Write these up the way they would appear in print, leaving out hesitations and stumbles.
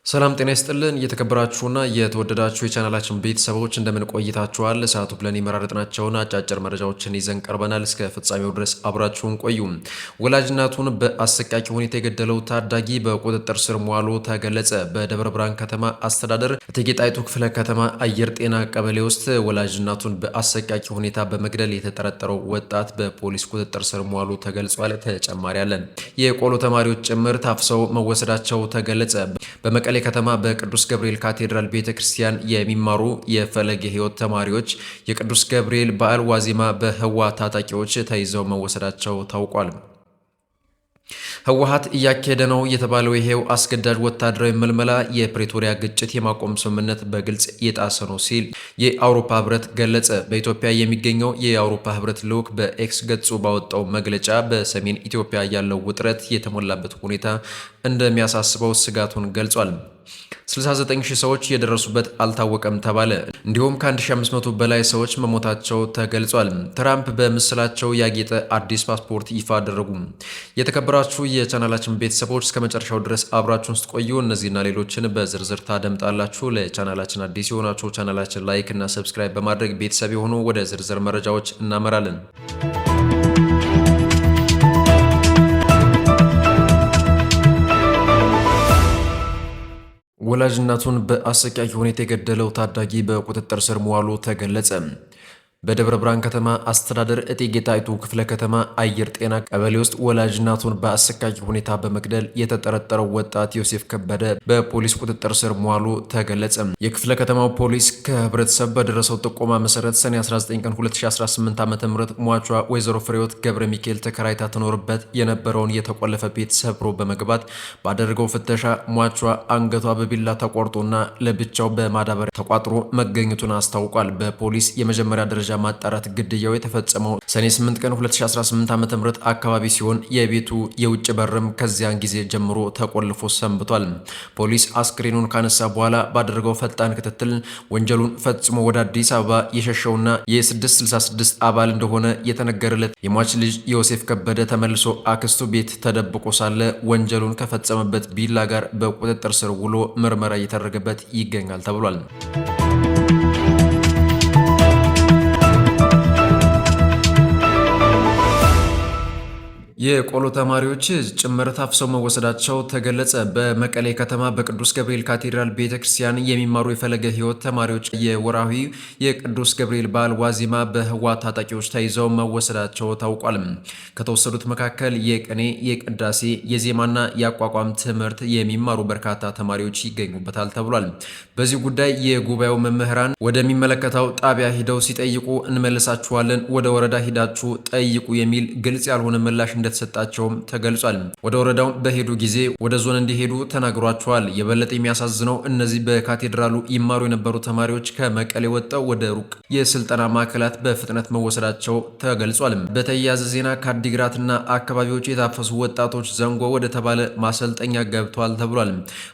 ሰላም ጤና ይስጥልን እየተከበራችሁና የተወደዳችሁ የቻናላችን ቤተሰቦች እንደምን ቆይታችኋል? ሰዓቱ ብለን የመራረጥናቸውን አጫጭር መረጃዎችን ይዘን ቀርበናል። እስከ ፍጻሜው ድረስ አብራችሁን ቆዩ። ወላጅ እናቱን በአሰቃቂ ሁኔታ የገደለው ታዳጊ በቁጥጥር ስር መዋሉ ተገለጸ። በደብረ ብርሃን ከተማ አስተዳደር እቴጌ ጣይቱ ክፍለ ከተማ አየር ጤና ቀበሌ ውስጥ ወላጅ እናቱን በአሰቃቂ ሁኔታ በመግደል የተጠረጠረው ወጣት በፖሊስ ቁጥጥር ስር መዋሉ ተገልጿል። ተጨማሪ አለን። የቆሎ ተማሪዎች ጭምር ታፍሰው መወሰዳቸው ተገለጸ። በመቀሌ ከተማ በቅዱስ ገብርኤል ካቴድራል ቤተክርስቲያን የሚማሩ የፈለገ ሕይወት ተማሪዎች የቅዱስ ገብርኤል በዓል ዋዜማ በህወሓት ታጣቂዎች ተይዘው መወሰዳቸው ታውቋል። ህወሓት እያካሄደ ነው የተባለው ይሄው አስገዳጅ ወታደራዊ መልመላ የፕሪቶሪያ ግጭት የማቆም ስምምነት በግልጽ የጣሰ ነው ሲል የአውሮፓ ህብረት ገለጸ። በኢትዮጵያ የሚገኘው የአውሮፓ ህብረት ልዑክ በኤክስ ገጹ ባወጣው መግለጫ በሰሜን ኢትዮጵያ ያለው ውጥረት የተሞላበት ሁኔታ እንደሚያሳስበው ስጋቱን ገልጿል። 69000 ሰዎች የደረሱበት አልታወቀም ተባለ። እንዲሁም ከ1500 በላይ ሰዎች መሞታቸው ተገልጿል። ትራምፕ በምስላቸው ያጌጠ አዲስ ፓስፖርት ይፋ አደረጉ። የተከበራችሁ የቻናላችን ቤተሰቦች እስከ መጨረሻው ድረስ አብራችሁን ስትቆዩ እነዚህና ሌሎችን በዝርዝር ታደምጣላችሁ። ለቻናላችን አዲስ የሆናችሁ ቻናላችን ላይክ እና ሰብስክራይብ በማድረግ ቤተሰብ የሆኑ ወደ ዝርዝር መረጃዎች እናመራለን። ወላጅ እናቱን በአሰቃቂ ሁኔታ የገደለው ታዳጊ በቁጥጥር ስር መዋሉ ተገለጸ። በደብረ ብርሃን ከተማ አስተዳደር እቴጌ ጣይቱ ክፍለ ከተማ አየር ጤና ቀበሌ ውስጥ ወላጅ እናቱን በአሰቃቂ ሁኔታ በመግደል የተጠረጠረው ወጣት ዮሴፍ ከበደ በፖሊስ ቁጥጥር ስር መዋሉ ተገለጸ። የክፍለ ከተማው ፖሊስ ከህብረተሰብ በደረሰው ጥቆማ መሰረት ሰኔ 19 ቀን 2018 ዓ.ም ሟቿ ወይዘሮ ፍሬህይወት ገብረ ሚካኤል ተከራይታ ትኖርበት የነበረውን የተቆለፈ ቤት ሰብሮ በመግባት ባደረገው ፍተሻ ሟቿ አንገቷ በቢላ ተቆርጦና ለብቻው በማዳበሪያ ተቋጥሮ መገኘቱን አስታውቋል። በፖሊስ የመጀመሪያ ደረጃ ማጣራት ግድያው የተፈጸመው ሰኔ 8 ቀን 2018 ዓ.ም አካባቢ ሲሆን የቤቱ የውጭ በርም ከዚያን ጊዜ ጀምሮ ተቆልፎ ሰንብቷል። ፖሊስ አስክሬኑን ካነሳ በኋላ ባደረገው ፈጣን ክትትል ወንጀሉን ፈጽሞ ወደ አዲስ አበባ የሸሸውና የ666 አባል እንደሆነ የተነገረለት የሟች ልጅ ዮሴፍ ከበደ ተመልሶ አክስቱ ቤት ተደብቆ ሳለ ወንጀሉን ከፈጸመበት ቢላ ጋር በቁጥጥር ስር ውሎ ምርመራ እየተደረገበት ይገኛል ተብሏል። የቆሎ ተማሪዎች ጭምር ታፍሰው መወሰዳቸው ተገለጸ። በመቀሌ ከተማ በቅዱስ ገብርኤል ካቴድራል ቤተክርስቲያን የሚማሩ የፈለገ ሕይወት ተማሪዎች የወርሃዊ የቅዱስ ገብርኤል በዓል ዋዜማ በህወሓት ታጣቂዎች ተይዘው መወሰዳቸው ታውቋል። ከተወሰዱት መካከል የቅኔ፣ የቅዳሴ፣ የዜማና የአቋቋም ትምህርት የሚማሩ በርካታ ተማሪዎች ይገኙበታል ተብሏል። በዚህ ጉዳይ የጉባኤው መምህራን ወደሚመለከተው ጣቢያ ሂደው ሲጠይቁ እንመልሳችኋለን፣ ወደ ወረዳ ሂዳችሁ ጠይቁ የሚል ግልጽ ያልሆነ ምላሽ እንደተሰጣቸውም ተገልጿል። ወደ ወረዳው በሄዱ ጊዜ ወደ ዞን እንዲሄዱ ተናግሯቸዋል። የበለጠ የሚያሳዝነው እነዚህ በካቴድራሉ ይማሩ የነበሩ ተማሪዎች ከመቀሌ ወጥተው ወደ ሩቅ የስልጠና ማዕከላት በፍጥነት መወሰዳቸው ተገልጿል። በተያያዘ ዜና ከአዲግራትና አካባቢዎች የታፈሱ ወጣቶች ዘንጎ ወደ ተባለ ማሰልጠኛ ገብተዋል ተብሏል።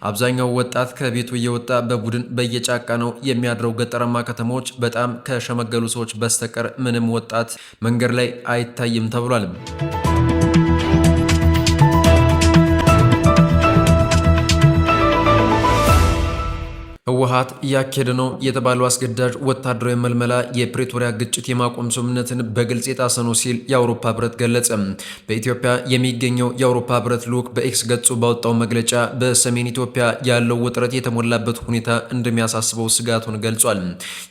አብዛኛው ወጣት ከቤቱ እየወጣ በቡድን በየጫካ ነው የሚያድረው። ገጠራማ ከተሞች በጣም ከሸመገሉ ሰዎች በስተቀር ምንም ወጣት መንገድ ላይ አይታይም ተብሏል። ህወሓት እያካሄደ ነው የተባለው አስገዳጅ ወታደራዊ መልመላ የፕሪቶሪያ ግጭት የማቆም ስምምነትን በግልጽ የጣሰ ነው ሲል የአውሮፓ ህብረት ገለጸ። በኢትዮጵያ የሚገኘው የአውሮፓ ህብረት ልዑክ በኤክስ ገጹ ባወጣው መግለጫ በሰሜን ኢትዮጵያ ያለው ውጥረት የተሞላበት ሁኔታ እንደሚያሳስበው ስጋቱን ገልጿል።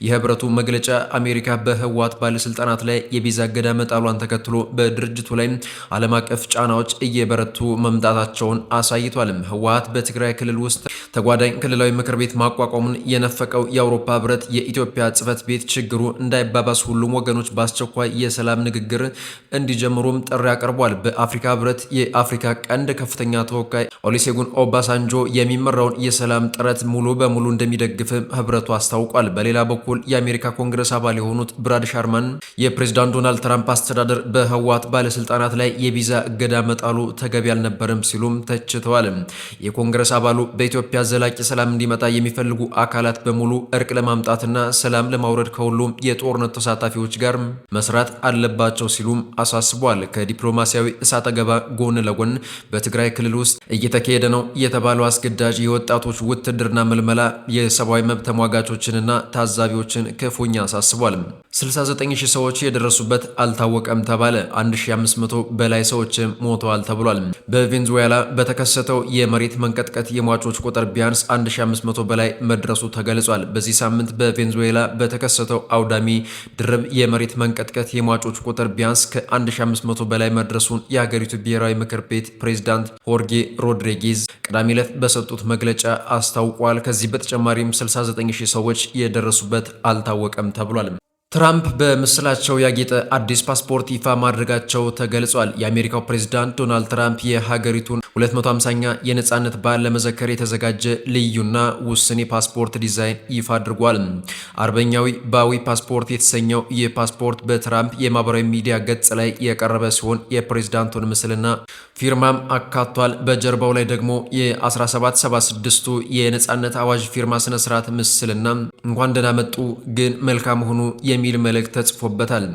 የህብረቱ መግለጫ አሜሪካ በህወሓት ባለስልጣናት ላይ የቪዛ እገዳ መጣሏን ተከትሎ በድርጅቱ ላይ ዓለም አቀፍ ጫናዎች እየበረቱ መምጣታቸውን አሳይቷል። ህወሓት በትግራይ ክልል ውስጥ ተጓዳኝ ክልላዊ ምክር ቤት ማቋቋሙን የነፈቀው የአውሮፓ ህብረት የኢትዮጵያ ጽሕፈት ቤት ችግሩ እንዳይባባስ ሁሉም ወገኖች በአስቸኳይ የሰላም ንግግር እንዲጀምሩም ጥሪ አቅርቧል። በአፍሪካ ህብረት የአፍሪካ ቀንድ ከፍተኛ ተወካይ ኦሉሴጉን ኦባሳንጆ የሚመራውን የሰላም ጥረት ሙሉ በሙሉ እንደሚደግፍ ህብረቱ አስታውቋል። በሌላ በኩል የአሜሪካ ኮንግረስ አባል የሆኑት ብራድ ሻርማን የፕሬዝዳንት ዶናልድ ትራምፕ አስተዳደር በህወሓት ባለስልጣናት ላይ የቪዛ እገዳ መጣሉ ተገቢ አልነበረም ሲሉም ተችተዋል። የኮንግረስ አባሉ በኢትዮጵያ ዘላቂ ሰላም እንዲመጣ የሚፈልጉ አካላት በሙሉ እርቅ ለማምጣትና ሰላም ለማውረድ ከሁሉም የጦርነት ተሳታፊዎች ጋር መስራት አለባቸው ሲሉም አሳስቧል። ከዲፕሎማሲያዊ እሳተ ገባ ጎን ለጎን በትግራይ ክልል ውስጥ እየተካሄደ ነው የተባለው አስገዳጅ የወጣቶች ውትድርና ምልመላ የሰብአዊ መብት ተሟጋቾችንና ታዛቢዎችን ክፉኛ አሳስቧል። 69000 ሰዎች የደረሱበት አልታወቀም ተባለ። 1500 በላይ ሰዎች ሞተዋል ተብሏል። በቬንዙዌላ በተከሰተው የመሬት መንቀጥቀጥ የሟቾች ቁጥር ቢያንስ 1500 በላይ መድረሱ ተገልጿል። በዚህ ሳምንት በቬንዙዌላ በተከሰተው አውዳሚ ድርብ የመሬት መንቀጥቀጥ የሟቾች ቁጥር ቢያንስ ከ1500 በላይ መድረሱን የሀገሪቱ ብሔራዊ ምክር ቤት ፕሬዝዳንት ሆርጌ ሮድሪጌዝ ቅዳሜ ዕለት በሰጡት መግለጫ አስታውቋል። ከዚህ በተጨማሪም 69000 ሰዎች የደረሱበት አልታወቀም ተብሏል። ትራምፕ በምስላቸው ያጌጠ አዲስ ፓስፖርት ይፋ ማድረጋቸው ተገልጿል። የአሜሪካው ፕሬዝዳንት ዶናልድ ትራምፕ የሀገሪቱን 250ኛ የነጻነት በዓል ለመዘከር የተዘጋጀ ልዩና ውስን የፓስፖርት ዲዛይን ይፋ አድርጓል። አርበኛዊ ባዊ ፓስፖርት የተሰኘው ይህ ፓስፖርት በትራምፕ የማህበራዊ ሚዲያ ገጽ ላይ የቀረበ ሲሆን የፕሬዝዳንቱን ምስልና ፊርማም አካቷል። በጀርባው ላይ ደግሞ የ1776ቱ የነጻነት አዋጅ ፊርማ ስነስርዓት ምስልና እንኳን ደህና መጡ ግን መልካም ሆኑ የሚል መልእክት ተጽፎበታል።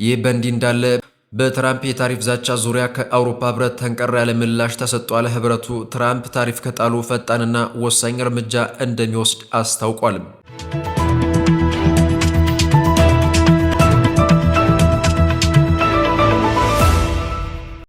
ይህ በእንዲህ እንዳለ በትራምፕ የታሪፍ ዛቻ ዙሪያ ከአውሮፓ ህብረት ጠንከር ያለ ምላሽ ተሰጥቷል። ህብረቱ ትራምፕ ታሪፍ ከጣሉ ፈጣንና ወሳኝ እርምጃ እንደሚወስድ አስታውቋል።